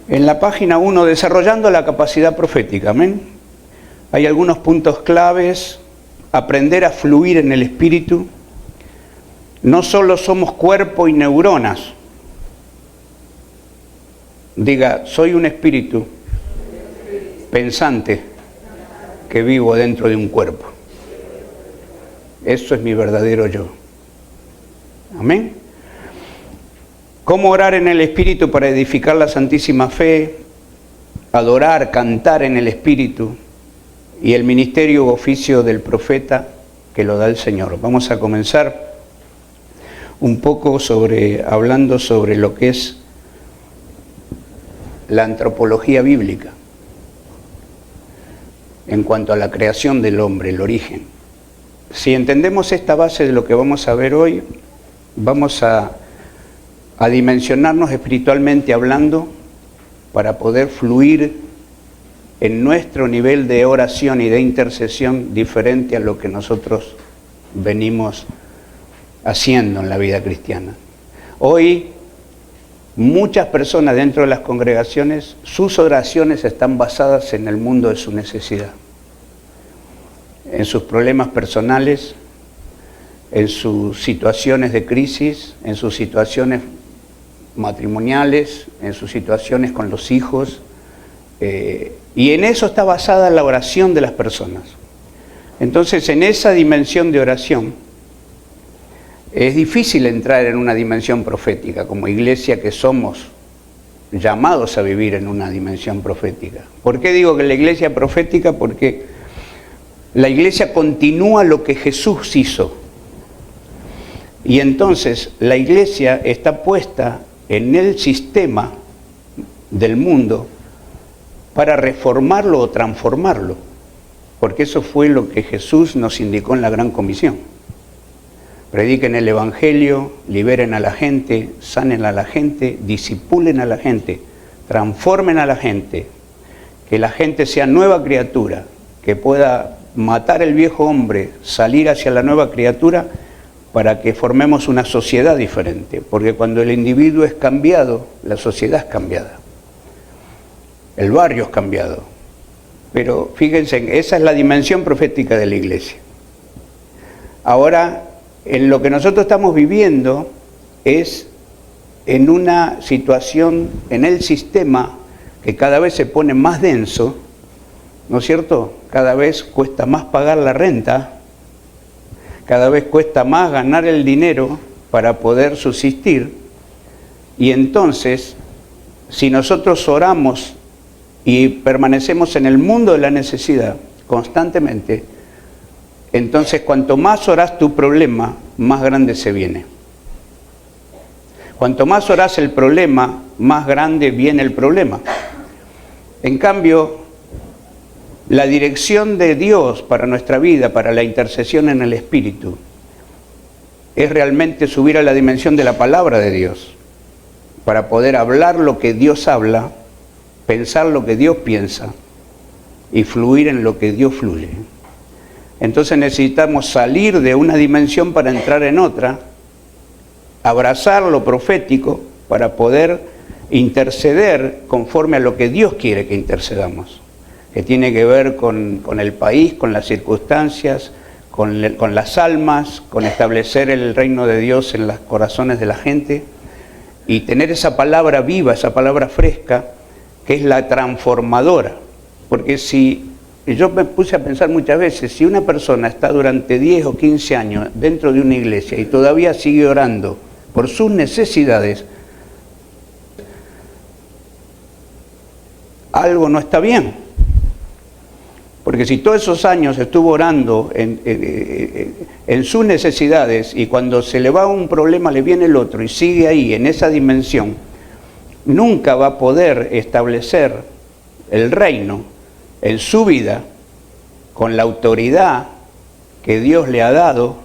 En la página 1, desarrollando la capacidad profética, amén. Hay algunos puntos claves: aprender a fluir en el espíritu. No solo somos cuerpo y neuronas. Diga, soy un espíritu pensante que vivo dentro de un cuerpo. Eso es mi verdadero yo. Amén. ¿Cómo orar en el Espíritu para edificar la Santísima Fe? Adorar, cantar en el Espíritu y el ministerio u oficio del profeta que lo da el Señor. Vamos a comenzar un poco hablando sobre lo que es la antropología bíblica en cuanto a la creación del hombre, el origen. Si entendemos esta base de lo que vamos a ver hoy, vamos a dimensionarnos espiritualmente hablando para poder fluir en nuestro nivel de oración y de intercesión diferente a lo que nosotros venimos haciendo en la vida cristiana. Hoy, muchas personas dentro de las congregaciones, sus oraciones están basadas en el mundo de su necesidad, en sus problemas personales, en sus situaciones de crisis, en sus situaciones matrimoniales, en sus situaciones con los hijos, y en eso está basada la oración de las personas. Entonces, en esa dimensión de oración, es difícil entrar en una dimensión profética, como iglesia que somos llamados a vivir en una dimensión profética. ¿Por qué digo que la iglesia es profética? Porque la iglesia continúa lo que Jesús hizo. Y entonces la iglesia está puesta en el sistema del mundo para reformarlo o transformarlo, porque eso fue lo que Jesús nos indicó en la Gran Comisión. Prediquen el Evangelio, liberen a la gente, sanen a la gente, disipulen a la gente, transformen a la gente, que la gente sea nueva criatura, que pueda matar el viejo hombre, salir hacia la nueva criatura, para que formemos una sociedad diferente, porque cuando el individuo es cambiado, la sociedad es cambiada, el barrio es cambiado. Pero fíjense, esa es la dimensión profética de la iglesia. Ahora, en lo que nosotros estamos viviendo es en una situación, en el sistema que cada vez se pone más denso, ¿no es cierto? Cada vez cuesta más pagar la renta, cada vez cuesta más ganar el dinero para poder subsistir, y entonces, si nosotros oramos y permanecemos en el mundo de la necesidad constantemente, entonces cuanto más orás tu problema, más grande se viene. Cuanto más orás el problema, más grande viene el problema. En cambio, la dirección de Dios para nuestra vida, para la intercesión en el Espíritu, es realmente subir a la dimensión de la palabra de Dios, para poder hablar lo que Dios habla, pensar lo que Dios piensa y fluir en lo que Dios fluye. Entonces necesitamos salir de una dimensión para entrar en otra, abrazar lo profético para poder interceder conforme a lo que Dios quiere que intercedamos, que tiene que ver con el país, con las circunstancias, con las almas, con establecer el reino de Dios en los corazones de la gente y tener esa palabra viva, esa palabra fresca, que es la transformadora. Porque si yo me puse a pensar muchas veces, si una persona está durante 10 o 15 años dentro de una iglesia y todavía sigue orando por sus necesidades, algo no está bien. Porque si todos esos años estuvo orando en sus necesidades y cuando se le va un problema le viene el otro y sigue ahí en esa dimensión, nunca va a poder establecer el reino en su vida con la autoridad que Dios le ha dado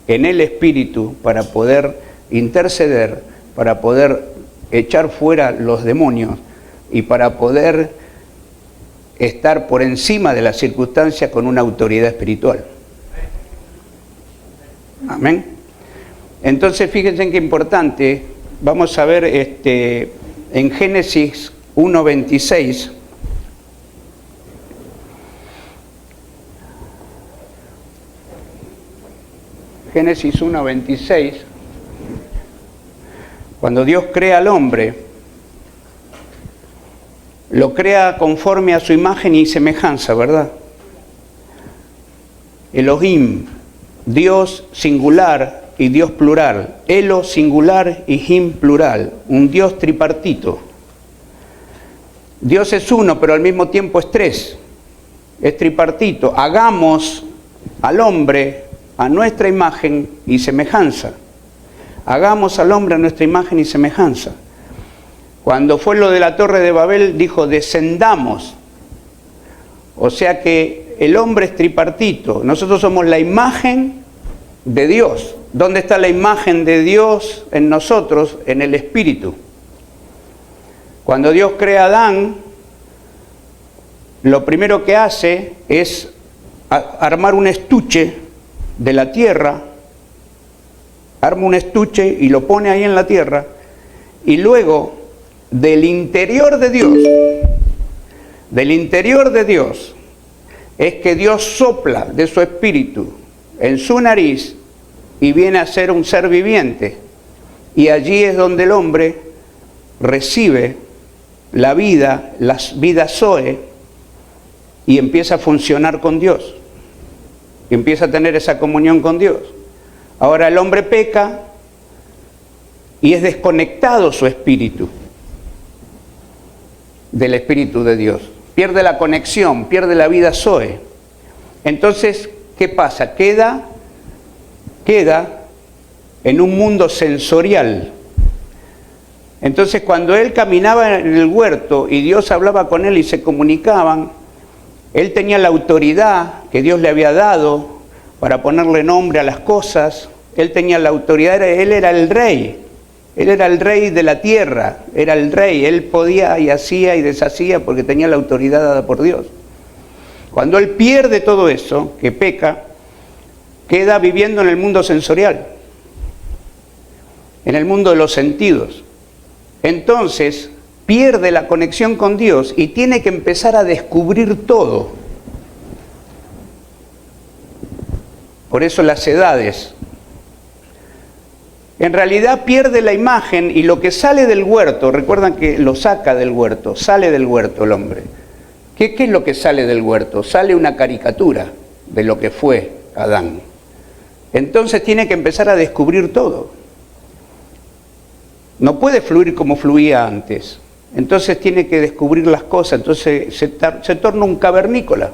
en el Espíritu para poder interceder, para poder echar fuera los demonios y para poder estar por encima de las circunstancias con una autoridad espiritual. Amén. Entonces fíjense qué importante, vamos a ver en Génesis 1:26. Génesis 1:26. Cuando Dios crea al hombre, lo crea conforme a su imagen y semejanza, ¿verdad? Elohim, Dios singular y Dios plural. Elo singular y Him plural. Un Dios tripartito. Dios es uno, pero al mismo tiempo es tres. Es tripartito. Hagamos al hombre a nuestra imagen y semejanza. Hagamos al hombre a nuestra imagen y semejanza. Cuando fue lo de la Torre de Babel, dijo, descendamos. O sea que el hombre es tripartito. Nosotros somos la imagen de Dios. ¿Dónde está la imagen de Dios en nosotros? En el Espíritu. Cuando Dios crea a Adán, lo primero que hace es armar un estuche de la tierra, arma un estuche y lo pone ahí en la tierra, y luego del interior de Dios, es que Dios sopla de su espíritu en su nariz y viene a ser un ser viviente, y allí es donde el hombre recibe la vida Zoe, y empieza a funcionar con Dios, y empieza a tener esa comunión con Dios. Ahora el hombre peca y es desconectado su espíritu del Espíritu de Dios. Pierde la conexión, pierde la vida Zoe. Entonces, ¿qué pasa? Queda en un mundo sensorial. Entonces, cuando él caminaba en el huerto y Dios hablaba con él y se comunicaban, él tenía la autoridad que Dios le había dado para ponerle nombre a las cosas. Él tenía la autoridad, él era el rey. Él era el rey de la tierra, era el rey. Él podía y hacía y deshacía porque tenía la autoridad dada por Dios. Cuando él pierde todo eso, que peca, queda viviendo en el mundo sensorial, en el mundo de los sentidos. Entonces, pierde la conexión con Dios y tiene que empezar a descubrir todo. Por eso las edades. En realidad pierde la imagen y lo que sale del huerto, recuerdan que lo saca del huerto, sale del huerto el hombre. ¿Qué es lo que sale del huerto? Sale una caricatura de lo que fue Adán. Entonces tiene que empezar a descubrir todo. No puede fluir como fluía antes. Entonces tiene que descubrir las cosas, entonces se torna un cavernícola.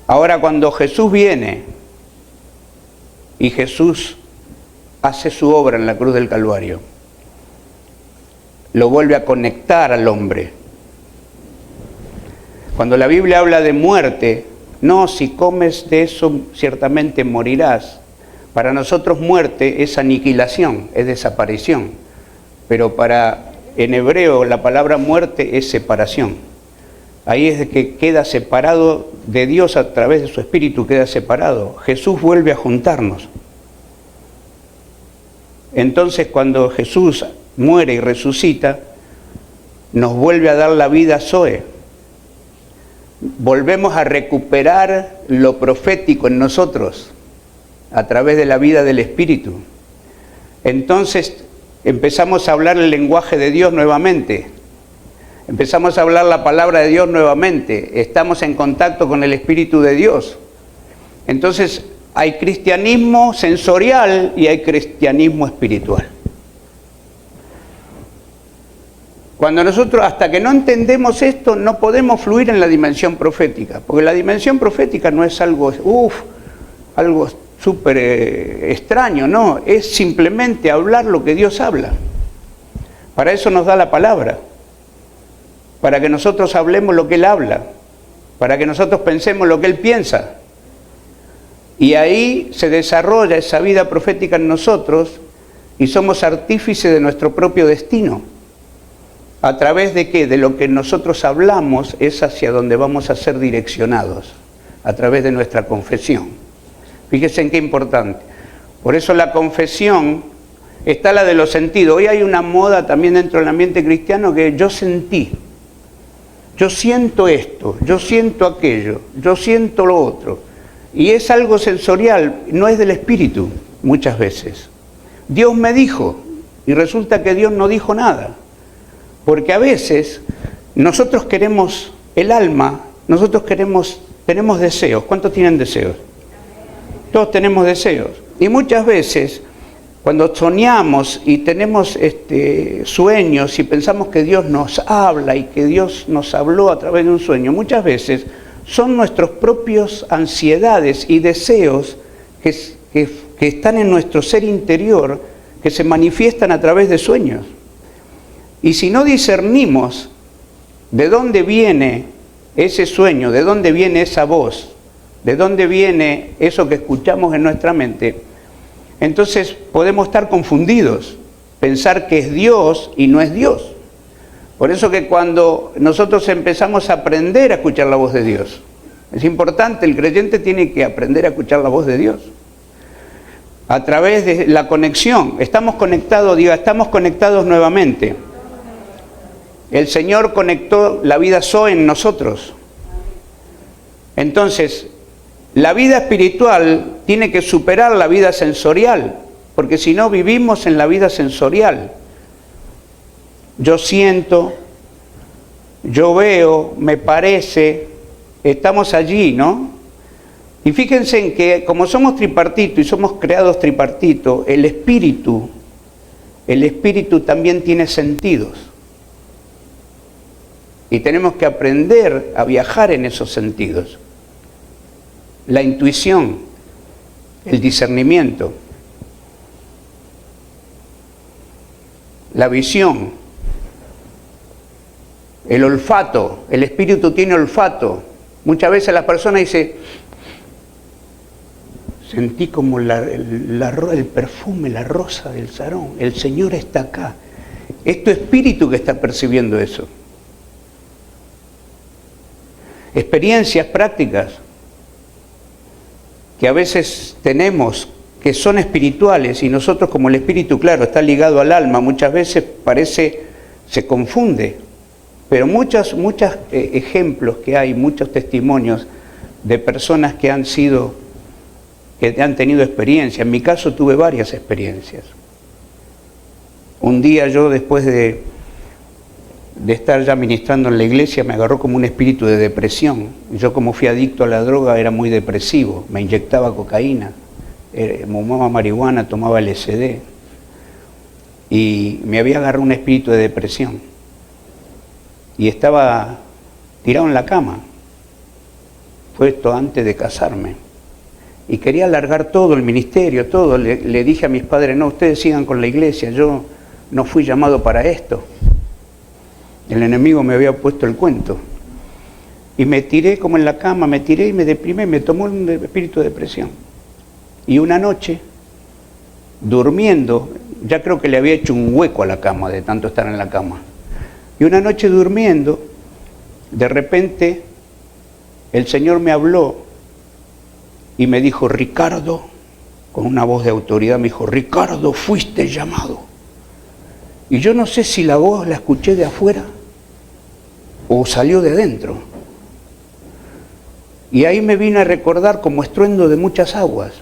Ahora cuando Jesús viene y Jesús hace su obra en la cruz del Calvario, lo vuelve a conectar al hombre. Cuando la Biblia habla de muerte, no, si comes de eso ciertamente morirás. Para nosotros muerte es aniquilación, es desaparición. Pero en hebreo la palabra muerte es separación. Ahí es de que queda separado de Dios a través de su Espíritu, queda separado. Jesús vuelve a juntarnos. Entonces cuando Jesús muere y resucita, nos vuelve a dar la vida Zoe. Volvemos a recuperar lo profético en nosotros a través de la vida del Espíritu. Entonces empezamos a hablar el lenguaje de Dios nuevamente. Empezamos a hablar la palabra de Dios nuevamente. Estamos en contacto con el Espíritu de Dios. Entonces hay cristianismo sensorial y hay cristianismo espiritual. Cuando nosotros, hasta que no entendemos esto, no podemos fluir en la dimensión profética. Porque la dimensión profética no es algo súper extraño, no. Es simplemente hablar lo que Dios habla. Para eso nos da la palabra. Para que nosotros hablemos lo que Él habla, para que nosotros pensemos lo que Él piensa. Y ahí se desarrolla esa vida profética en nosotros y somos artífices de nuestro propio destino. ¿A través de qué? De lo que nosotros hablamos es hacia donde vamos a ser direccionados, a través de nuestra confesión. Fíjense en qué importante. Por eso la confesión Está la de los sentidos. Hoy hay una moda también dentro del ambiente cristiano que yo sentí. Yo siento esto, yo siento aquello, yo siento lo otro. Y es algo sensorial, no es del espíritu muchas veces. Dios me dijo, y resulta que Dios no dijo nada. Porque a veces nosotros queremos el alma, nosotros tenemos deseos. ¿Cuántos tienen deseos? Todos tenemos deseos. Y muchas veces, cuando soñamos y tenemos sueños y pensamos que Dios nos habla y que Dios nos habló a través de un sueño, muchas veces son nuestros propios ansiedades y deseos que están en nuestro ser interior, que se manifiestan a través de sueños. Y si no discernimos de dónde viene ese sueño, de dónde viene esa voz, de dónde viene eso que escuchamos en nuestra mente, entonces podemos estar confundidos, pensar que es Dios y no es Dios. Por eso que cuando nosotros empezamos a aprender a escuchar la voz de Dios, es importante, el creyente tiene que aprender a escuchar la voz de Dios. A través de la conexión, estamos conectados nuevamente. El Señor conectó la vida Zoe en nosotros. Entonces, la vida espiritual tiene que superar la vida sensorial, porque si no vivimos en la vida sensorial. Yo siento, yo veo, me parece, estamos allí, ¿no? Y fíjense en que como somos tripartito y somos creados tripartito, el espíritu también tiene sentidos. Y tenemos que aprender a viajar en esos sentidos. La intuición, el discernimiento, la visión, el olfato. El espíritu tiene olfato. Muchas veces la persona dice, sentí como el perfume, la rosa del sarón, el Señor está acá. Es tu espíritu que está percibiendo eso. Experiencias prácticas que a veces tenemos, que son espirituales, y nosotros, como el espíritu, claro, está ligado al alma, muchas veces se confunde, pero muchos ejemplos que hay, muchos testimonios de personas que han tenido experiencia. En mi caso tuve varias experiencias. Un día yo, después de estar ya ministrando en la iglesia, me agarró como un espíritu de depresión. Yo, como fui adicto a la droga, era muy depresivo. Me inyectaba cocaína, fumaba marihuana, tomaba LSD. Y me había agarrado un espíritu de depresión. Y estaba tirado en la cama. Fue esto antes de casarme. Y quería alargar todo el ministerio, todo. Le dije a mis padres, no, ustedes sigan con la iglesia, yo no fui llamado para esto. El enemigo me había puesto el cuento. Y me tiré como en la cama, me tiré y me deprimí, me tomó un espíritu de depresión. Y una noche, durmiendo, ya creo que le había hecho un hueco a la cama de tanto estar en la cama. Y una noche durmiendo, de repente, el Señor me habló y me dijo, Ricardo, con una voz de autoridad, me dijo, Ricardo, fuiste llamado. Y yo no sé si la voz la escuché de afuera o salió de adentro. Y ahí me vine a recordar como estruendo de muchas aguas.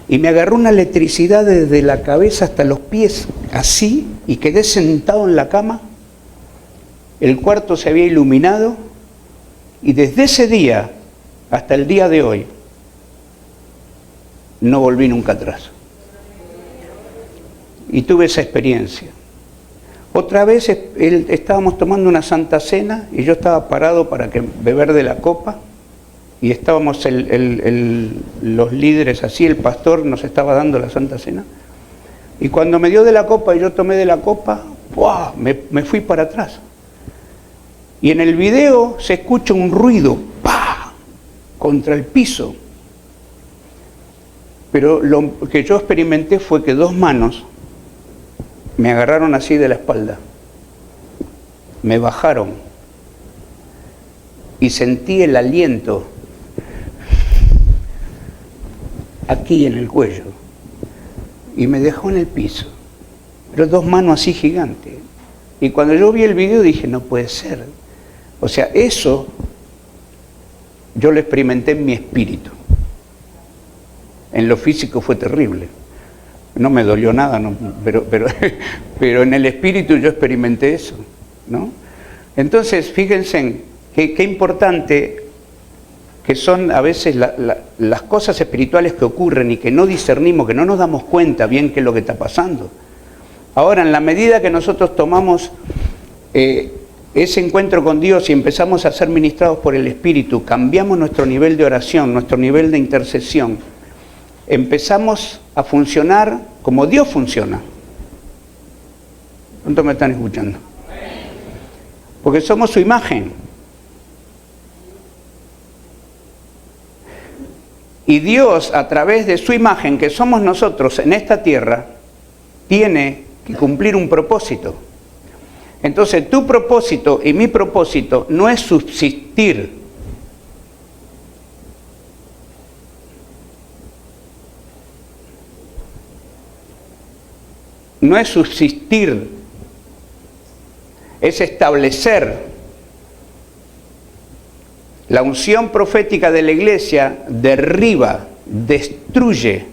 Y me agarró una electricidad desde la cabeza hasta los pies, así, y quedé sentado en la cama. El cuarto se había iluminado, y desde ese día hasta el día de hoy, no volví nunca atrás. Y tuve esa experiencia. Otra vez estábamos tomando una santa cena y yo estaba parado para beber de la copa y estábamos los líderes así, el pastor nos estaba dando la santa cena y cuando me dio de la copa y yo tomé de la copa, ¡buah!, me fui para atrás. Y en el video se escucha un ruido, ¡pah!, contra el piso. Pero lo que yo experimenté fue que dos manos me agarraron así de la espalda, me bajaron y sentí el aliento aquí en el cuello y me dejó en el piso. pero 2 manos así gigantes. Y cuando yo vi el video dije, no puede ser. O sea, eso yo lo experimenté en mi espíritu. En lo físico fue terrible. No me dolió nada, no, pero en el espíritu yo experimenté eso, ¿no? Entonces, fíjense qué importante que son a veces las cosas espirituales que ocurren y que no discernimos, que no nos damos cuenta bien qué es lo que está pasando. Ahora, en la medida que nosotros tomamos ese encuentro con Dios y empezamos a ser ministrados por el Espíritu, cambiamos nuestro nivel de oración, nuestro nivel de intercesión, empezamos a funcionar como Dios funciona. ¿Cuántos me están escuchando? Porque somos su imagen. Y Dios, a través de su imagen, que somos nosotros en esta tierra, tiene que cumplir un propósito. Entonces, tu propósito y mi propósito no es subsistir. No es subsistir, es establecer. La unción profética de la iglesia derriba, destruye,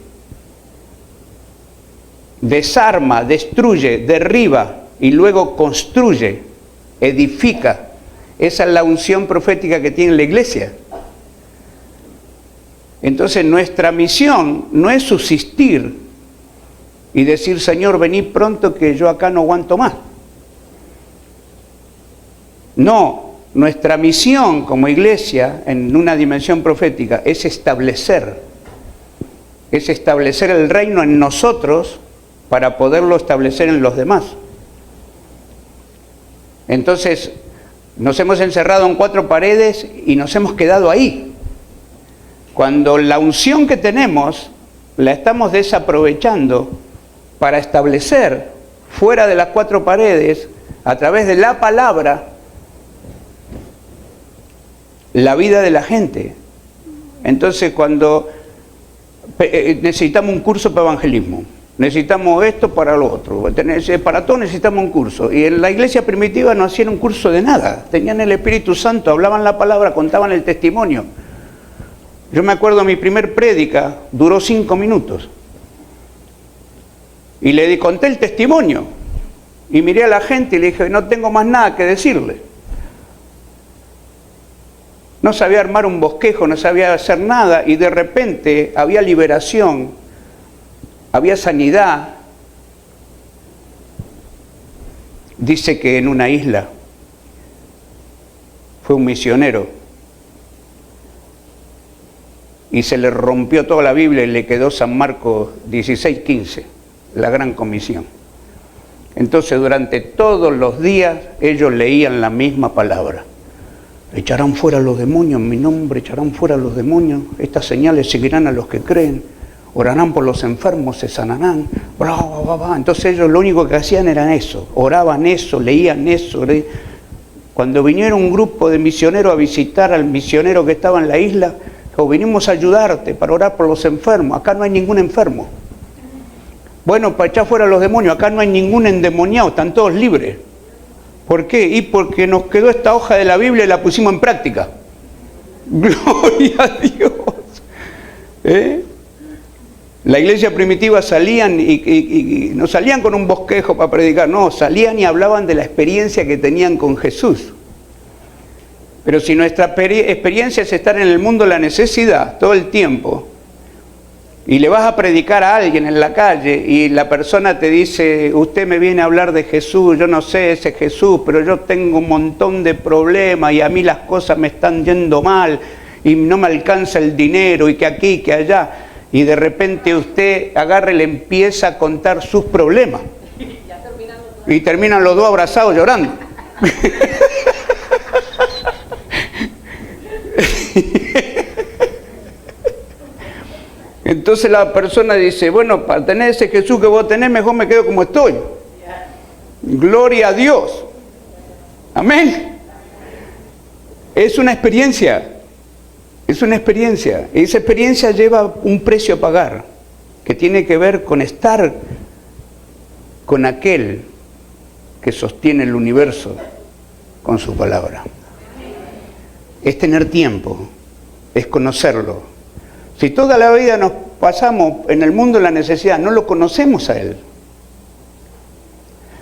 desarma, destruye, derriba y luego construye, edifica. Esa es la unción profética que tiene la iglesia. Entonces nuestra misión no es subsistir y decir, Señor, vení pronto que yo acá no aguanto más. No. Nuestra misión como iglesia, en una dimensión profética, es establecer el reino en nosotros para poderlo establecer en los demás. Entonces, nos hemos encerrado en 4 paredes y nos hemos quedado ahí. Cuando la unción que tenemos, la estamos desaprovechando para establecer fuera de las 4 paredes, a través de la palabra, la vida de la gente. Entonces, cuando necesitamos un curso para evangelismo, necesitamos esto para lo otro, para todo necesitamos un curso. Y en la iglesia primitiva no hacían un curso de nada, tenían el Espíritu Santo, hablaban la palabra, contaban el testimonio. Yo me acuerdo, mi primer prédica duró 5 minutos. Y le conté el testimonio. Y miré a la gente y le dije, no tengo más nada que decirle. No sabía armar un bosquejo, no sabía hacer nada, y de repente había liberación, había sanidad. Dice que en una isla fue un misionero y se le rompió toda la Biblia y le quedó San Marcos 16:15, la gran comisión. Entonces durante todos los días ellos leían la misma palabra. Echarán fuera los demonios en mi nombre, echarán fuera los demonios, estas señales seguirán a los que creen, orarán por los enfermos, se sanarán, bla, bla, bla. Entonces ellos lo único que hacían era eso, oraban eso, leían eso. Cuando vinieron un grupo de misioneros a visitar al misionero que estaba en la isla, dijo, vinimos a ayudarte para orar por los enfermos, acá no hay ningún enfermo. Bueno, para echar fuera los demonios, acá no hay ningún endemoniado, están todos libres. ¿Por qué? Y porque nos quedó esta hoja de la Biblia y la pusimos en práctica. ¡Gloria a Dios! La iglesia primitiva salían y no salían con un bosquejo para predicar, no, salían y hablaban de la experiencia que tenían con Jesús. Pero si nuestra experiencia es estar en el mundo de la necesidad todo el tiempo, y le vas a predicar a alguien en la calle y la persona te dice, usted me viene a hablar de Jesús, yo no sé ese Jesús, pero yo tengo un montón de problemas y a mí las cosas me están yendo mal y no me alcanza el dinero y que aquí, que allá, y de repente usted agarra y le empieza a contar sus problemas y terminan los dos abrazados llorando. Entonces la persona dice, bueno, para tener ese Jesús que vos tenés, mejor me quedo como estoy. Gloria a Dios. Amén. Es una experiencia. Es una experiencia. Y esa experiencia lleva un precio a pagar, que tiene que ver con estar con aquel que sostiene el universo con su palabra. Es tener tiempo, es conocerlo. Si toda la vida nos pasamos en el mundo de la necesidad, no lo conocemos a Él.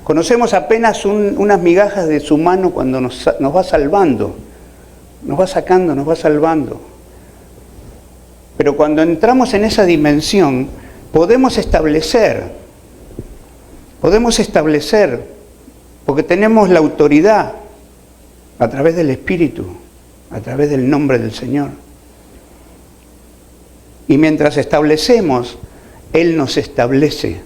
Conocemos apenas unas migajas de su mano cuando nos va salvando, nos va sacando, nos va salvando. Pero cuando entramos en esa dimensión, podemos establecer, porque tenemos la autoridad a través del Espíritu, a través del nombre del Señor. Y mientras establecemos, Él nos establece.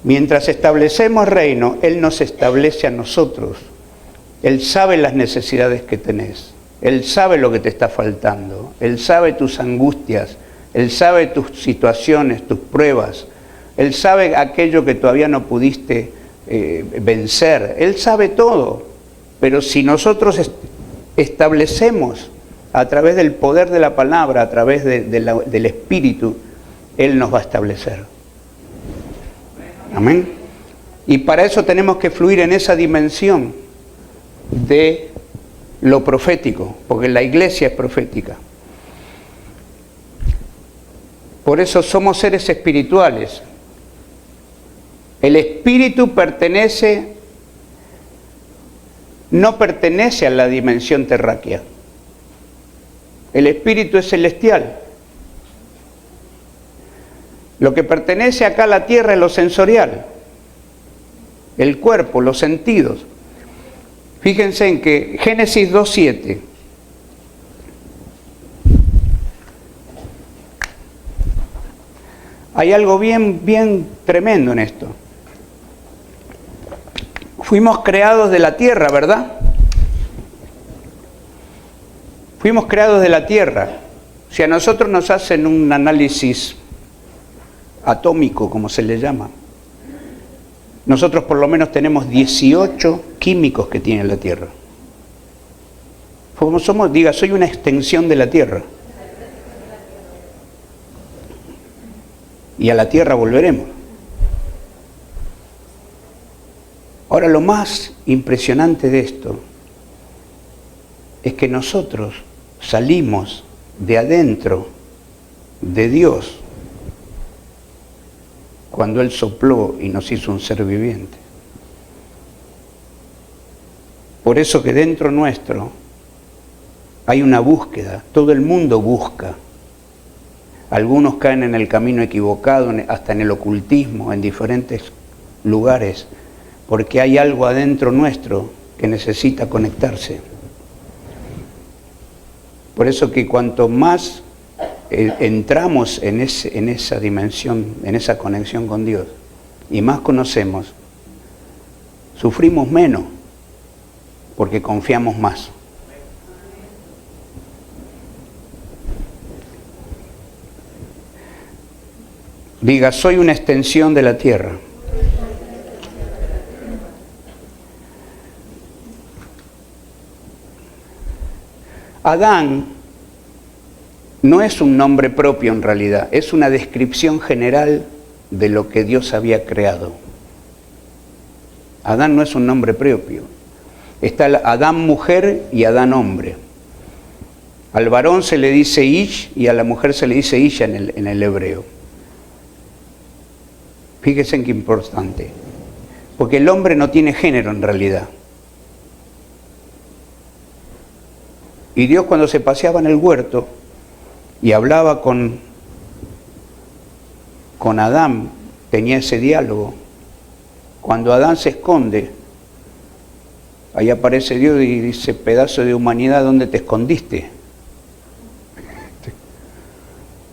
Mientras establecemos reino, Él nos establece a nosotros. Él sabe las necesidades que tenés. Él sabe lo que te está faltando. Él sabe tus angustias. Él sabe tus situaciones, tus pruebas. Él sabe aquello que todavía no pudiste vencer. Él sabe todo. Pero si nosotros establecemos a través del poder de la palabra, a través del Espíritu, Él nos va a establecer. Amén. Y para eso tenemos que fluir en esa dimensión de lo profético, porque la iglesia es profética. Por eso somos seres espirituales. El espíritu no pertenece a la dimensión terráquea. El espíritu es celestial. Lo que pertenece acá a la tierra es lo sensorial, el cuerpo, los sentidos. Fíjense en que Génesis 2:7. Hay algo bien tremendo en esto. Fuimos creados de la tierra, ¿verdad? Fuimos creados de la tierra. Si a nosotros nos hacen un análisis atómico, como se le llama, nosotros por lo menos tenemos 18 químicos que tiene la Tierra. Como somos, diga, soy una extensión de la Tierra. Y a la Tierra volveremos. Ahora, lo más impresionante de esto es que nosotros salimos de adentro de Dios cuando Él sopló y nos hizo un ser viviente. Por eso que dentro nuestro hay una búsqueda, todo el mundo busca. Algunos caen en el camino equivocado, hasta en el ocultismo, en diferentes lugares, porque hay algo adentro nuestro que necesita conectarse. Por eso que cuanto más entramos en esa dimensión, en esa conexión con Dios, y más conocemos, sufrimos menos, porque confiamos más. Diga, soy una extensión de la tierra. Adán no es un nombre propio en realidad, es una descripción general de lo que Dios había creado. Adán no es un nombre propio. Está Adán mujer y Adán hombre. Al varón se le dice Ish y a la mujer se le dice Isha en el hebreo. Fíjense en qué importante. Porque el hombre no tiene género en realidad. Y Dios, cuando se paseaba en el huerto y hablaba con Adán, tenía ese diálogo. Cuando Adán se esconde, ahí aparece Dios y dice, pedazo de humanidad, ¿dónde te escondiste?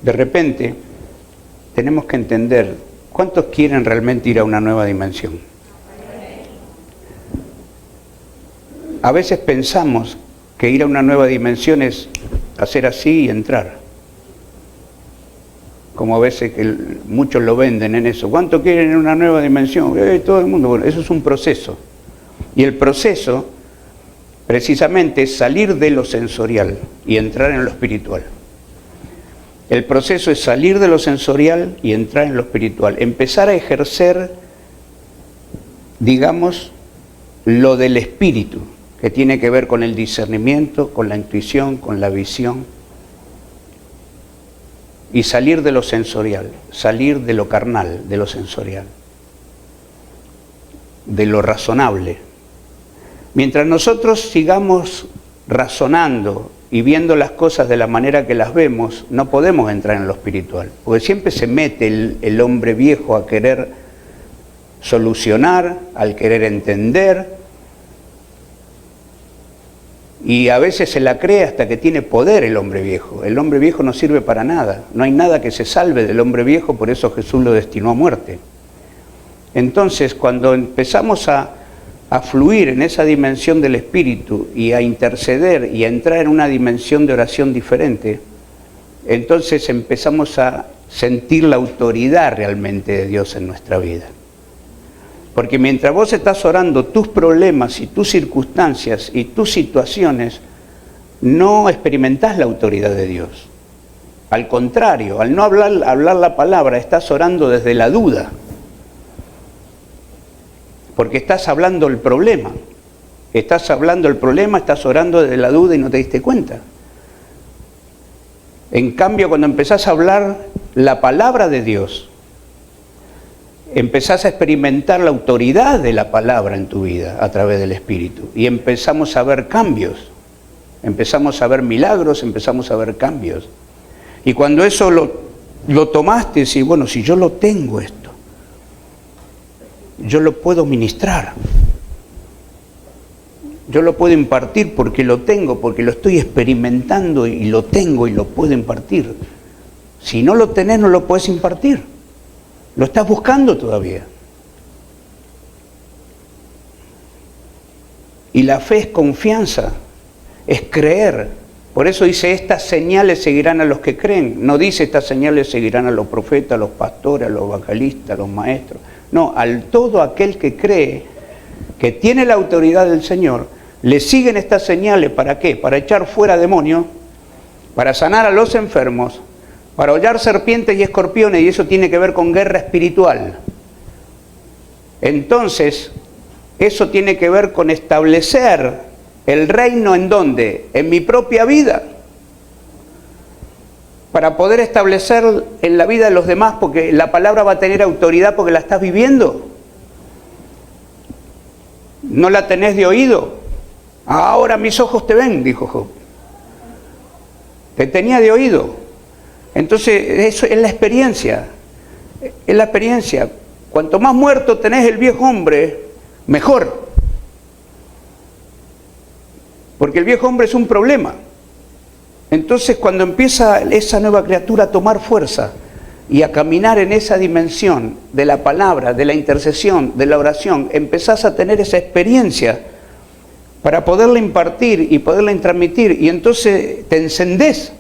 De repente, tenemos que entender, ¿cuántos quieren realmente ir a una nueva dimensión? A veces pensamos que ir a una nueva dimensión es hacer así y entrar. Como a veces que muchos lo venden en eso. ¿Cuánto quieren en una nueva dimensión? Todo el mundo. Bueno, eso es un proceso. Y el proceso, precisamente, es salir de lo sensorial y entrar en lo espiritual. El proceso es salir de lo sensorial y entrar en lo espiritual. Empezar a ejercer digamos, lo del espíritu, que tiene que ver con el discernimiento, con la intuición, con la visión, y salir de lo sensorial, salir de lo carnal, de lo sensorial, de lo razonable. Mientras nosotros sigamos razonando y viendo las cosas de la manera que las vemos, no podemos entrar en lo espiritual, porque siempre se mete el hombre viejo a querer solucionar, al querer entender, y a veces se la cree hasta que tiene poder el hombre viejo. El hombre viejo no sirve para nada, no hay nada que se salve del hombre viejo, por eso Jesús lo destinó a muerte. Entonces, cuando empezamos a fluir en esa dimensión del espíritu y a interceder y a entrar en una dimensión de oración diferente, entonces empezamos a sentir la autoridad realmente de Dios en nuestra vida. Porque mientras vos estás orando tus problemas y tus circunstancias y tus situaciones, no experimentás la autoridad de Dios. Al contrario, al no hablar la palabra, estás orando desde la duda. Porque estás hablando el problema. Estás hablando el problema, estás orando desde la duda y no te diste cuenta. En cambio, cuando empezás a hablar la palabra de Dios, empezás a experimentar la autoridad de la palabra en tu vida a través del Espíritu. Y empezamos a ver cambios, empezamos a ver milagros, empezamos a ver cambios. Y cuando eso lo tomaste, y bueno, si yo lo tengo esto, yo lo puedo ministrar. Yo lo puedo impartir porque lo tengo, porque lo estoy experimentando y lo tengo y lo puedo impartir. Si no lo tenés, no lo puedes impartir. Lo estás buscando todavía. Y la fe es confianza, es creer. Por eso dice, estas señales seguirán a los que creen. No dice, estas señales seguirán a los profetas, a los pastores, a los evangelistas, a los maestros. No, al todo aquel que cree, que tiene la autoridad del Señor, le siguen estas señales. ¿Para qué? Para echar fuera demonios, para sanar a los enfermos, para hollar serpientes y escorpiones, y eso tiene que ver con guerra espiritual. Entonces, eso tiene que ver con establecer el reino ¿en dónde? En mi propia vida. Para poder establecer en la vida de los demás, porque la palabra va a tener autoridad porque la estás viviendo. No la tenés de oído. Ahora mis ojos te ven, dijo Job. Te tenía de oído. Entonces, eso es la experiencia. Es la experiencia. Cuanto más muerto tenés el viejo hombre, mejor. Porque el viejo hombre es un problema. Entonces, cuando empieza esa nueva criatura a tomar fuerza y a caminar en esa dimensión de la palabra, de la intercesión, de la oración, empezás a tener esa experiencia para poderla impartir y poderla transmitir, y entonces te encendés.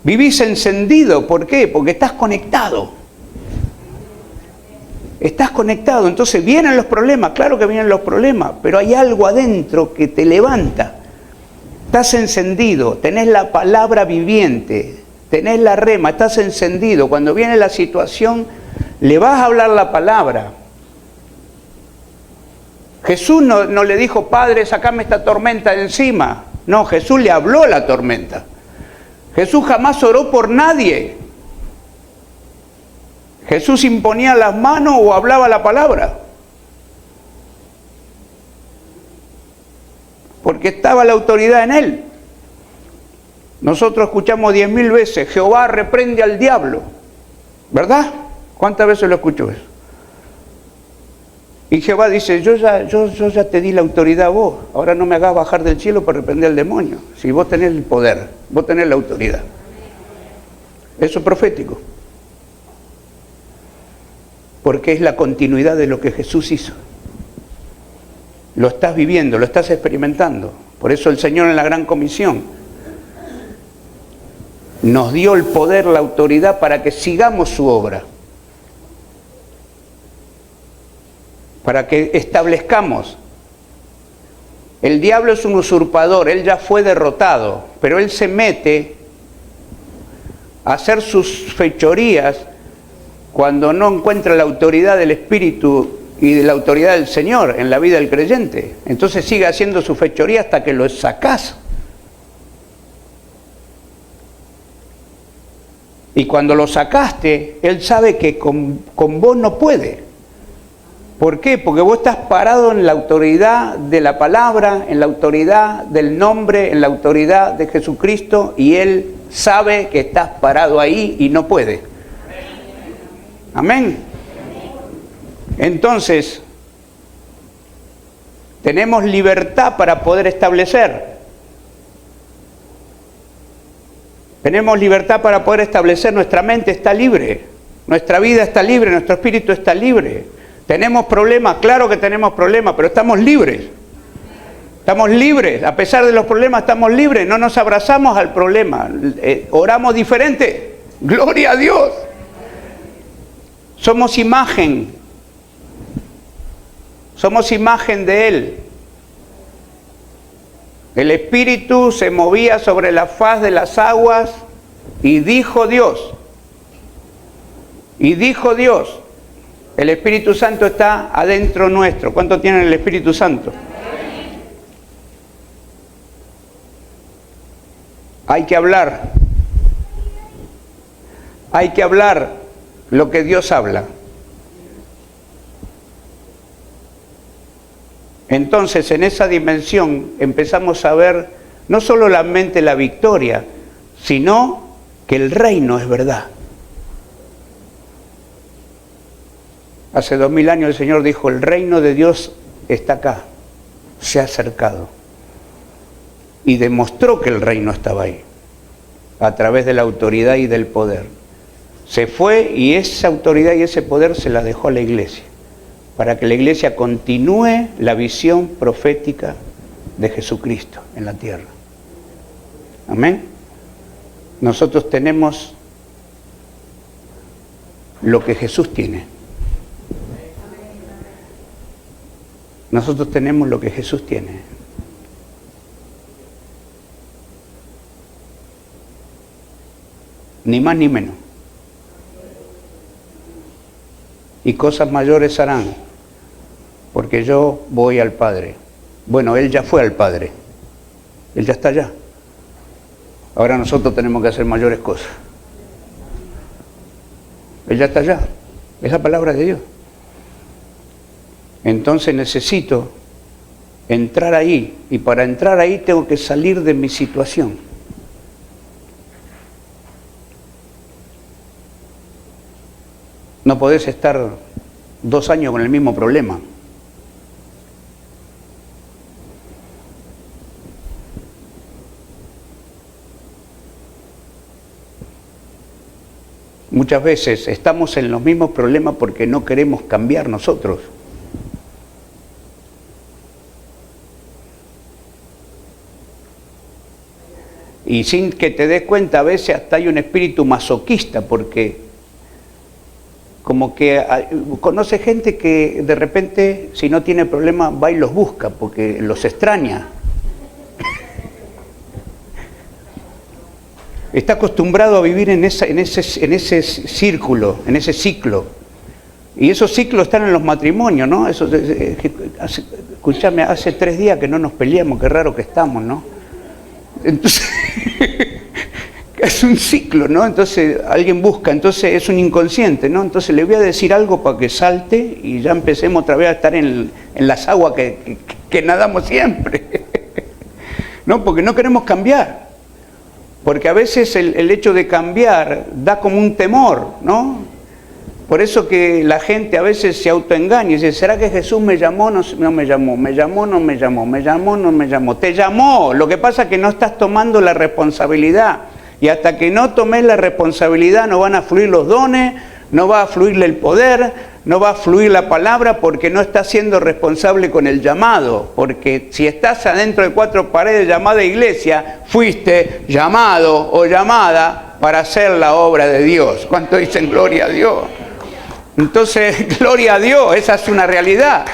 Vivís encendido. ¿Por qué? Porque estás conectado. Estás conectado. Entonces vienen los problemas. Claro que vienen los problemas, pero hay algo adentro que te levanta. Estás encendido. Tenés la palabra viviente. Tenés la rema. Estás encendido. Cuando viene la situación, le vas a hablar la palabra. Jesús no le dijo, Padre, sacame esta tormenta de encima. No, Jesús le habló a la tormenta. Jesús jamás oró por nadie. Jesús imponía las manos o hablaba la palabra. Porque estaba la autoridad en él. Nosotros escuchamos 10.000 veces, Jehová reprende al diablo. ¿Verdad? ¿Cuántas veces lo escuchó eso? Y Jehová dice, yo ya te di la autoridad a vos, ahora no me hagas bajar del cielo para reprender al demonio. Si vos tenés el poder, vos tenés la autoridad. Eso es profético. Porque es la continuidad de lo que Jesús hizo. Lo estás viviendo, lo estás experimentando. Por eso el Señor en la Gran Comisión nos dio el poder, la autoridad para que sigamos su obra. Para que establezcamos. El diablo es un usurpador, él ya fue derrotado, pero él se mete a hacer sus fechorías cuando no encuentra la autoridad del Espíritu y de la autoridad del Señor en la vida del creyente. Entonces sigue haciendo su fechoría hasta que lo sacás. Y cuando lo sacaste, Él sabe que con vos no puede. ¿Por qué? Porque vos estás parado en la autoridad de la palabra, en la autoridad del nombre, en la autoridad de Jesucristo, y Él sabe que estás parado ahí y no puede. Amén. Entonces, tenemos libertad para poder establecer. Tenemos libertad para poder establecer, nuestra mente está libre, nuestra vida está libre, nuestro espíritu está libre. ¿Tenemos problemas? Claro que tenemos problemas, pero estamos libres. Estamos libres, a pesar de los problemas estamos libres, no nos abrazamos al problema, oramos diferente. ¡Gloria a Dios! Somos imagen de Él. El Espíritu se movía sobre la faz de las aguas y dijo Dios. El Espíritu Santo está adentro nuestro. ¿Cuánto tienen el Espíritu Santo? Hay que hablar. Hay que hablar lo que Dios habla. Entonces, en esa dimensión empezamos a ver no solo la mente la victoria, sino que el reino es verdad. Hace 2000 años el Señor dijo, el reino de Dios está acá, se ha acercado. Y demostró que el reino estaba ahí, a través de la autoridad y del poder. Se fue y esa autoridad y ese poder se la dejó a la iglesia, para que la iglesia continúe la visión profética de Jesucristo en la tierra. Amén. Nosotros tenemos lo que Jesús tiene. Nosotros tenemos lo que Jesús tiene. Ni más ni menos. Y cosas mayores harán, porque yo voy al Padre. Bueno, Él ya fue al Padre. Él ya está allá. Ahora nosotros tenemos que hacer mayores cosas. Él ya está allá. Es la palabra de Dios. Entonces necesito entrar ahí, y para entrar ahí tengo que salir de mi situación. No podés estar 2 años con el mismo problema. Muchas veces estamos en los mismos problemas porque no queremos cambiar nosotros. Y sin que te des cuenta, a veces hasta hay un espíritu masoquista, porque como que conoce gente que de repente, si no tiene problema, va y los busca, porque los extraña. Está acostumbrado a vivir en ese círculo, en ese ciclo. Y esos ciclos están en los matrimonios, ¿no? Escúchame, hace 3 días que no nos peleamos, qué raro que estamos, ¿no? Entonces, es un ciclo, ¿no? Entonces, alguien busca, entonces es un inconsciente, ¿no? Entonces le voy a decir algo para que salte y ya empecemos otra vez a estar en las aguas que nadamos siempre. ¿No? Porque no queremos cambiar. Porque a veces el hecho de cambiar da como un temor, ¿no? Por eso que la gente a veces se autoengaña y dice, ¿será que Jesús me llamó? No me llamó, me llamó, no me llamó, me llamó, no me llamó. Te llamó, lo que pasa es que no estás tomando la responsabilidad. Y hasta que no tomes la responsabilidad no van a fluir los dones, no va a fluirle el poder, no va a fluir la palabra, porque no estás siendo responsable con el llamado. Porque si estás adentro de 4 paredes llamada iglesia, fuiste llamado o llamada para hacer la obra de Dios. ¿Cuánto dicen gloria a Dios? Entonces, gloria a Dios, esa es una realidad.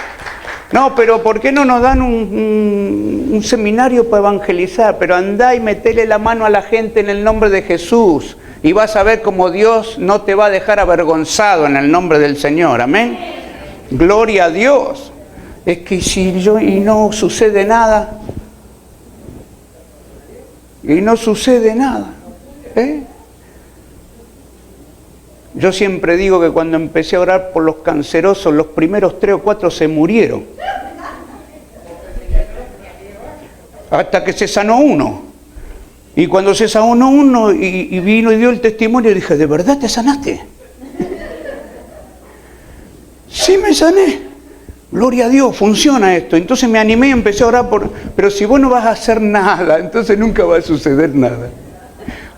No, pero ¿por qué no nos dan un seminario para evangelizar? Pero andá y metele la mano a la gente en el nombre de Jesús y vas a ver cómo Dios no te va a dejar avergonzado en el nombre del Señor. Amén. Gloria a Dios. Es que si yo y no sucede nada, y no sucede nada, ¿eh? Yo siempre digo que cuando empecé a orar por los cancerosos, los primeros 3 o 4 se murieron. Hasta que se sanó uno. Y cuando se sanó uno y vino y dio el testimonio, dije, ¿de verdad te sanaste? Sí, me sané. Gloria a Dios, funciona esto. Entonces me animé y empecé a orar pero si vos no vas a hacer nada, entonces nunca va a suceder nada.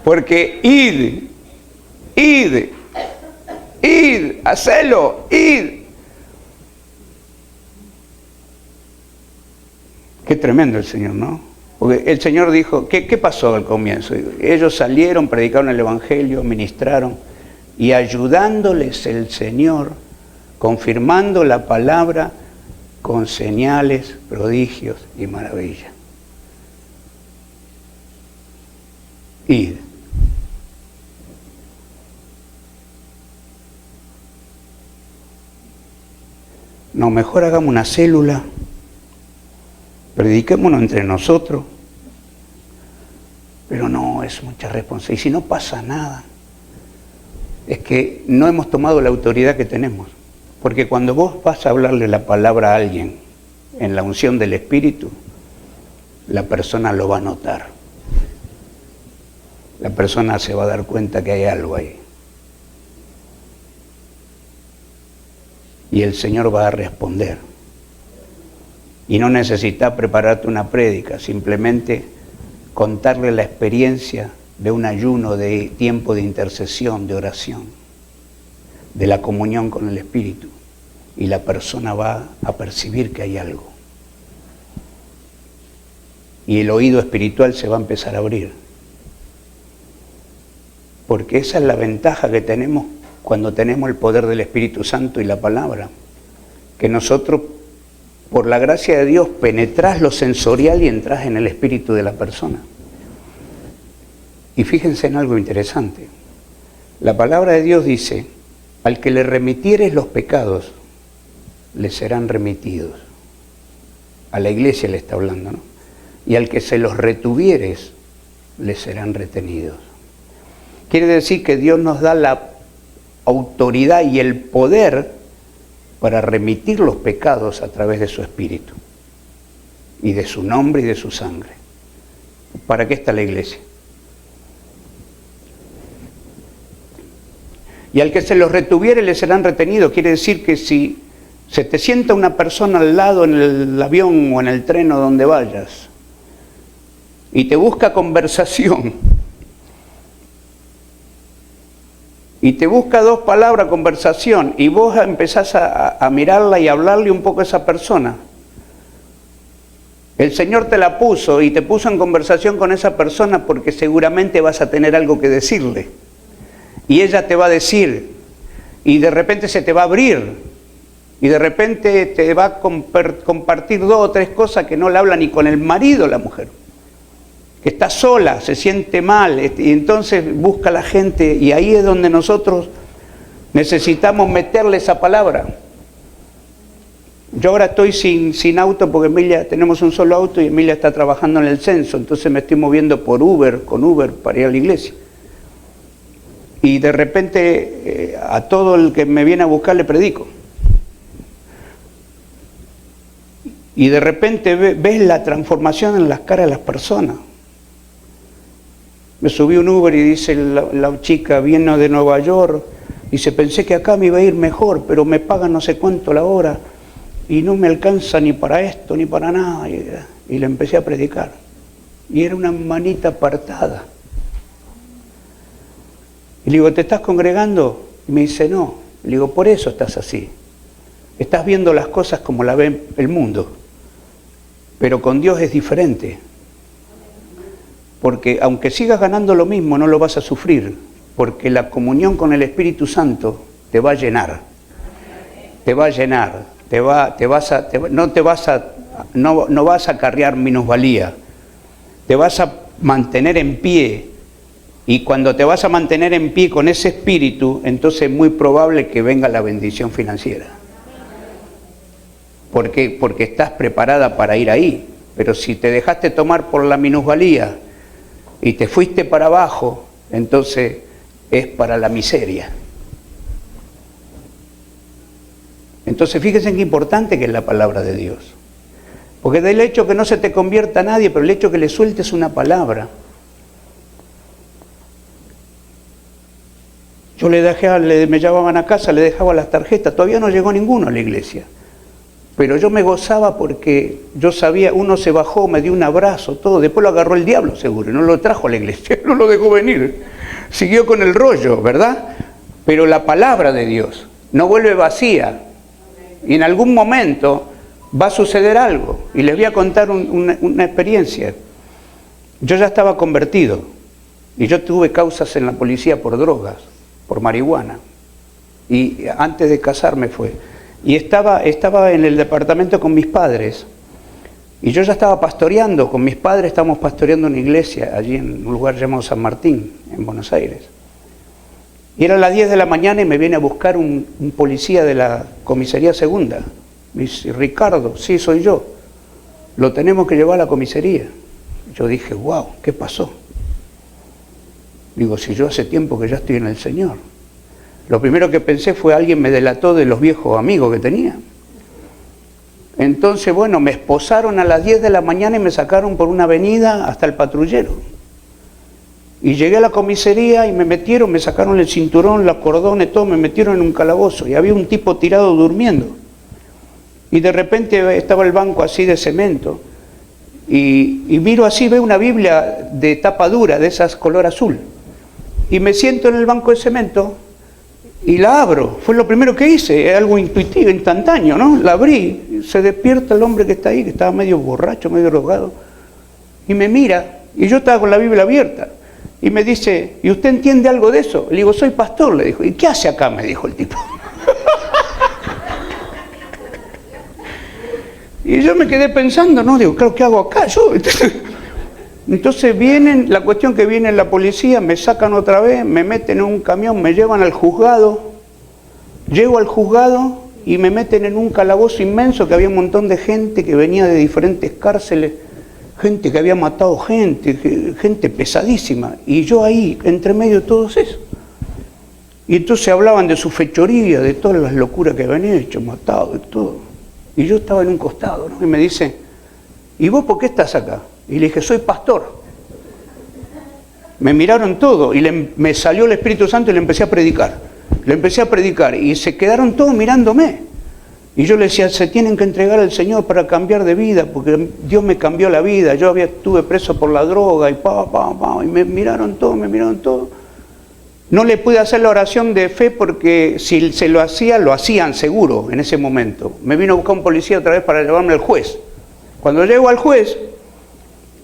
Porque id, hacelo, id. Qué tremendo el Señor, ¿no? Porque el Señor dijo, ¿qué pasó al comienzo? Ellos salieron, predicaron el Evangelio, ministraron, y ayudándoles el Señor, confirmando la palabra con señales, prodigios y maravillas. Id. No, mejor hagamos una célula, prediquémonos entre nosotros, pero no, es mucha responsabilidad. Y si no pasa nada, es que no hemos tomado la autoridad que tenemos. Porque cuando vos vas a hablarle la palabra a alguien en la unción del Espíritu, la persona lo va a notar. La persona se va a dar cuenta que hay algo ahí. Y el Señor va a responder. Y no necesitas prepararte una prédica, simplemente contarle la experiencia de un ayuno, de tiempo de intercesión, de oración, de la comunión con el Espíritu, y la persona va a percibir que hay algo. Y el oído espiritual se va a empezar a abrir. Porque esa es la ventaja que tenemos cuando tenemos el poder del Espíritu Santo y la palabra. Que nosotros, por la gracia de Dios, penetrás lo sensorial y entrás en el espíritu de la persona. Y fíjense en algo interesante. La palabra de Dios dice, al que le remitieres los pecados, le serán remitidos. A la iglesia le está hablando, ¿no? Y al que se los retuvieres, le serán retenidos. Quiere decir que Dios nos da la autoridad y el poder para remitir los pecados a través de su Espíritu, y de su nombre y de su sangre. ¿Para qué está la iglesia? Y al que se los retuviere le serán retenidos. Quiere decir que si se te sienta una persona al lado en el avión o en el tren o donde vayas y te busca conversación y te busca 2 palabras conversación y vos empezás a mirarla y a hablarle un poco a esa persona, el Señor te la puso y te puso en conversación con esa persona porque seguramente vas a tener algo que decirle. Y ella te va a decir, y de repente se te va a abrir, y de repente te va a compartir 2 o 3 cosas que no le habla ni con el marido la mujer, que está sola, se siente mal, y entonces busca a la gente, y ahí es donde nosotros necesitamos meterle esa palabra. Yo ahora estoy sin auto porque Emilia, tenemos un solo auto y Emilia está trabajando en el censo, entonces me estoy moviendo con Uber para ir a la iglesia. Y de repente a todo el que me viene a buscar le predico. Y de repente ves la transformación en las caras de las personas. Me subí un Uber y dice la chica, viene de Nueva York, dice, pensé que acá me iba a ir mejor, pero me pagan no sé cuánto la hora y no me alcanza ni para esto ni para nada. Y le empecé a predicar. Y era una manita apartada. Y le digo, ¿te estás congregando? Y me dice, no. Le digo, por eso estás así. Estás viendo las cosas como la ve el mundo. Pero con Dios es diferente. Porque aunque sigas ganando lo mismo, no lo vas a sufrir. Porque la comunión con el Espíritu Santo te va a llenar. Te va a llenar. No vas a acarrear minusvalía. Te vas a mantener en pie. Y cuando te vas a mantener en pie con ese espíritu, entonces es muy probable que venga la bendición financiera. porque estás preparada para ir ahí. Pero si te dejaste tomar por la minusvalía y te fuiste para abajo, entonces es para la miseria. Entonces fíjense qué importante que es la palabra de Dios. Porque del hecho que no se te convierta nadie, pero el hecho que le sueltes una palabra. Yo me llamaban a casa, le dejaba las tarjetas, todavía no llegó ninguno a la iglesia. Pero yo me gozaba porque yo sabía, uno se bajó, me dio un abrazo, todo. Después lo agarró el diablo seguro, y no lo trajo a la iglesia, no lo dejó venir. Siguió con el rollo, ¿verdad? Pero la palabra de Dios no vuelve vacía. Y en algún momento va a suceder algo. Y les voy a contar una experiencia. Yo ya estaba convertido. Y yo tuve causas en la policía por drogas, por marihuana. Y antes de casarme fue. Y estaba en el departamento con mis padres. Y yo ya estaba pastoreando. Con mis padres estábamos pastoreando una iglesia allí en un lugar llamado San Martín, en Buenos Aires. Y eran las 10 de la mañana y me viene a buscar un policía de la comisaría segunda. Me dice, Ricardo, sí, soy yo. Lo tenemos que llevar a la comisaría. Yo dije, wow, ¿qué pasó? Digo, si yo hace tiempo que ya estoy en el Señor. Lo primero que pensé fue alguien me delató de los viejos amigos que tenía. Entonces, bueno, me esposaron a las 10 de la mañana y me sacaron por una avenida hasta el patrullero. Y llegué a la comisaría y me sacaron el cinturón, los cordones, todo, me metieron en un calabozo. Y había un tipo tirado durmiendo. Y de repente estaba el banco así de cemento. Y miro así, veo una Biblia de tapa dura, de esas color azul. Y me siento en el banco de cemento y la abro. Fue lo primero que hice, es algo intuitivo, instantáneo, ¿no? La abrí, se despierta el hombre que está ahí, que estaba medio borracho, medio drogado. Y me mira, y yo estaba con la Biblia abierta. Y me dice, ¿y usted entiende algo de eso? Le digo, soy pastor, le dijo. ¿Y qué hace acá? Me dijo el tipo. Y yo me quedé pensando, no, digo, claro, ¿qué hago acá? Entonces la cuestión que viene la policía, me sacan otra vez, me meten en un camión, me llevan al juzgado. Llego al juzgado y me meten en un calabozo inmenso que había un montón de gente que venía de diferentes cárceles. Gente que había matado gente pesadísima. Y yo ahí, entre medio de todos esos. Y entonces hablaban de su fechoría, de todas las locuras que habían hecho, matado, de todo. Y yo estaba en un costado, ¿no? Y me dice, ¿y vos por qué estás acá? Y le dije, soy pastor. Me miraron todo y me salió el Espíritu Santo y le empecé a predicar. Le empecé a predicar y se quedaron todos mirándome. Y yo le decía, se tienen que entregar al Señor para cambiar de vida, porque Dios me cambió la vida. Yo estuve preso por la droga y me miraron todo. No le pude hacer la oración de fe porque si se lo hacían seguro en ese momento. Me vino a buscar un policía otra vez para llevarme al juez. Cuando llego al juez,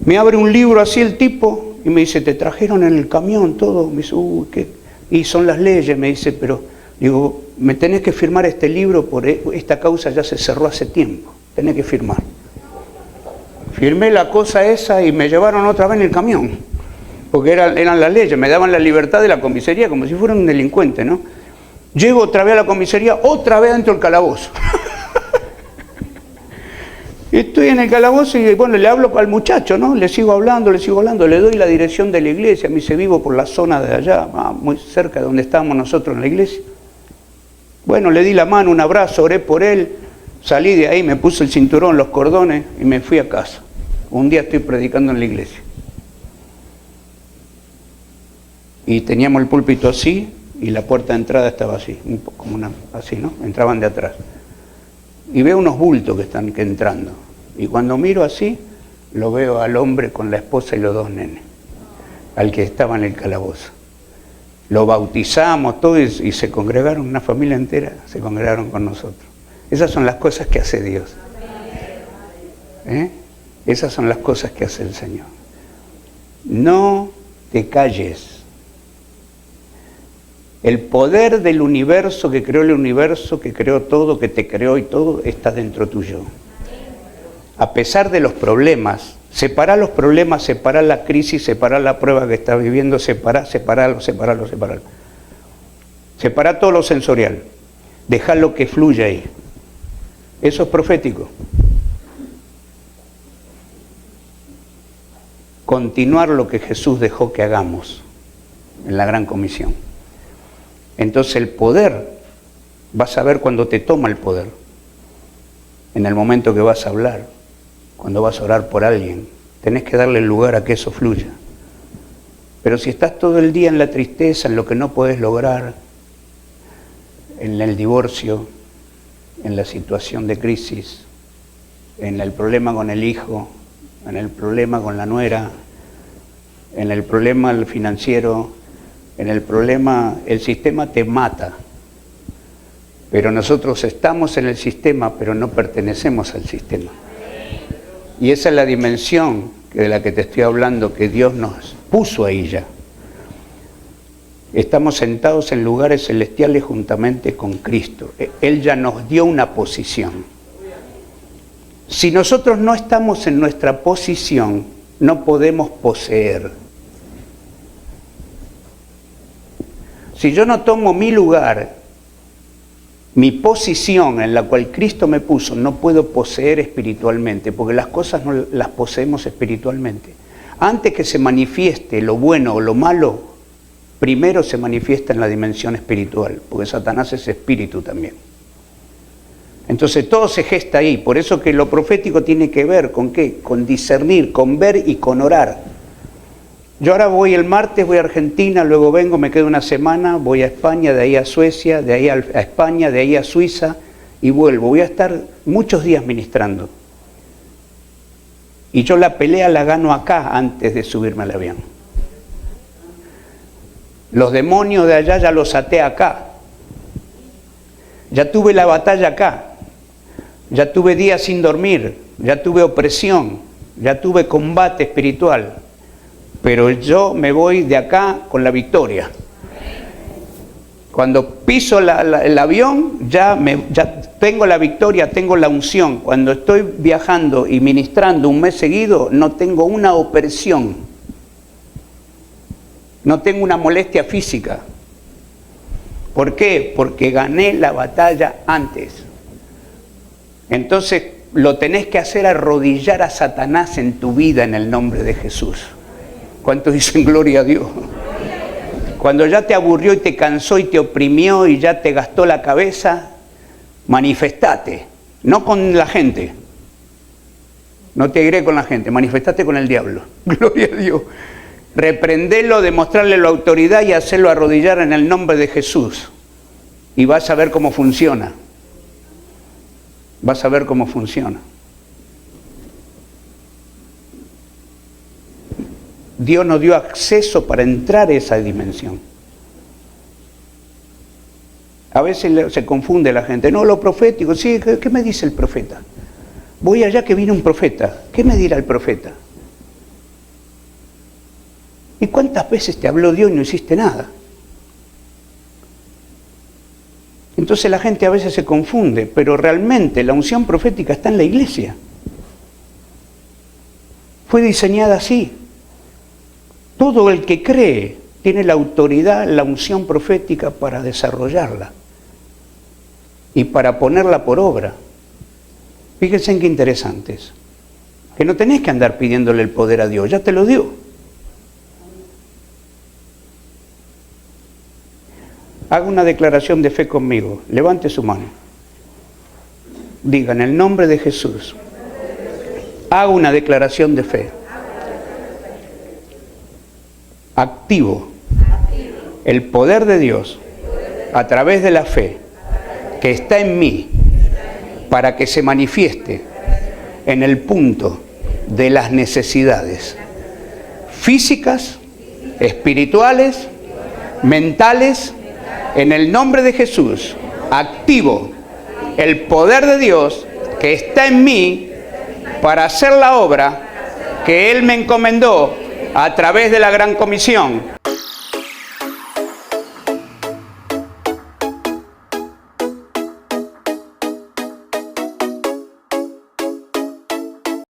me abre un libro así el tipo y me dice, te trajeron en el camión todo. Me dice, ¿qué? Y son las leyes, me dice, pero digo, me tenés que firmar este libro, por esta causa ya se cerró hace tiempo, tenés que firmar. Firmé la cosa esa y me llevaron otra vez en el camión, porque eran las leyes, me daban la libertad de la comisaría como si fuera un delincuente, ¿no? Llego otra vez a la comisaría, otra vez dentro del calabozo. Estoy en el calabozo y bueno, le hablo al muchacho, ¿no? Le sigo hablando, le doy la dirección de la iglesia, me dice, vivo por la zona de allá, muy cerca de donde estábamos nosotros en la iglesia. Bueno, le di la mano, un abrazo, oré por él, salí de ahí, me puse el cinturón, los cordones y me fui a casa. Un día estoy predicando en la iglesia. Y teníamos el púlpito así y la puerta de entrada estaba así, un poco como así, ¿no? Entraban de atrás. Y veo unos bultos que están entrando. Y cuando miro así, lo veo al hombre con la esposa y los dos nenes, al que estaba en el calabozo. Lo bautizamos todo y se congregaron, una familia entera, se congregaron con nosotros. Esas son las cosas que hace Dios. Esas son las cosas que hace el Señor. No te calles. El poder del universo, que creó el universo, que creó todo, que te creó y todo, está dentro tuyo. A pesar de los problemas, separa los problemas, separa la crisis, separa la prueba que estás viviendo, separalo. Separa todo lo sensorial. Dejalo que fluya ahí. Eso es profético. Continuar lo que Jesús dejó que hagamos en la Gran Comisión. Entonces el poder, vas a ver cuando te toma el poder, en el momento que vas a hablar, cuando vas a orar por alguien, tenés que darle lugar a que eso fluya. Pero si estás todo el día en la tristeza, en lo que no podés lograr, en el divorcio, en la situación de crisis, en el problema con el hijo, en el problema con la nuera, en el problema financiero, en el problema, el sistema te mata. Pero nosotros estamos en el sistema, pero no pertenecemos al sistema. Y esa es la dimensión de la que te estoy hablando, que Dios nos puso ahí ya. Estamos sentados en lugares celestiales juntamente con Cristo. Él ya nos dio una posición. Si nosotros no estamos en nuestra posición, no podemos poseer. Si yo no tomo mi lugar, mi posición en la cual Cristo me puso, no puedo poseer espiritualmente, porque las cosas no las poseemos espiritualmente. Antes que se manifieste lo bueno o lo malo, primero se manifiesta en la dimensión espiritual, porque Satanás es espíritu también. Entonces todo se gesta ahí, por eso que lo profético tiene que ver con ¿qué? Con discernir, con ver y con orar. Yo ahora voy el martes, voy a Argentina, luego vengo, me quedo una semana, voy a España, de ahí a Suecia, de ahí a España, de ahí a Suiza y vuelvo. Voy a estar muchos días ministrando. Y yo la pelea la gano acá antes de subirme al avión. Los demonios de allá ya los até acá. Ya tuve la batalla acá. Ya tuve días sin dormir. Ya tuve opresión. Ya tuve combate espiritual. Pero yo me voy de acá con la victoria. Cuando piso el avión, ya tengo la victoria, tengo la unción. Cuando estoy viajando y ministrando un mes seguido, no tengo una opresión. No tengo una molestia física. ¿Por qué? Porque gané la batalla antes. Entonces lo tenés que hacer arrodillar a Satanás en tu vida en el nombre de Jesús. ¿Cuántos dicen gloria a Dios? Cuando ya te aburrió y te cansó y te oprimió y ya te gastó la cabeza, manifestate, no con la gente. No te iré con la gente, manifestate con el diablo. Gloria a Dios. Reprendelo, demostrarle la autoridad y hacerlo arrodillar en el nombre de Jesús. Y vas a ver cómo funciona. Vas a ver cómo funciona. Dios nos dio acceso para entrar a esa dimensión. A veces se confunde la gente. No, lo profético. Sí, ¿qué me dice el profeta? Voy allá que viene un profeta. ¿Qué me dirá el profeta? ¿Y cuántas veces te habló Dios y no hiciste nada? Entonces la gente a veces se confunde, pero realmente la unción profética está en la iglesia. Fue diseñada así. Todo el que cree tiene la autoridad, la unción profética para desarrollarla y para ponerla por obra. Fíjense en qué interesantes. Que no tenés que andar pidiéndole el poder a Dios, ya te lo dio. Haga una declaración de fe conmigo. Levante su mano. Diga, en el nombre de Jesús, haga una declaración de fe. Activo el poder de Dios a través de la fe que está en mí para que se manifieste en el punto de las necesidades físicas, espirituales, mentales. En el nombre de Jesús, activo el poder de Dios que está en mí para hacer la obra que Él me encomendó a través de la Gran Comisión.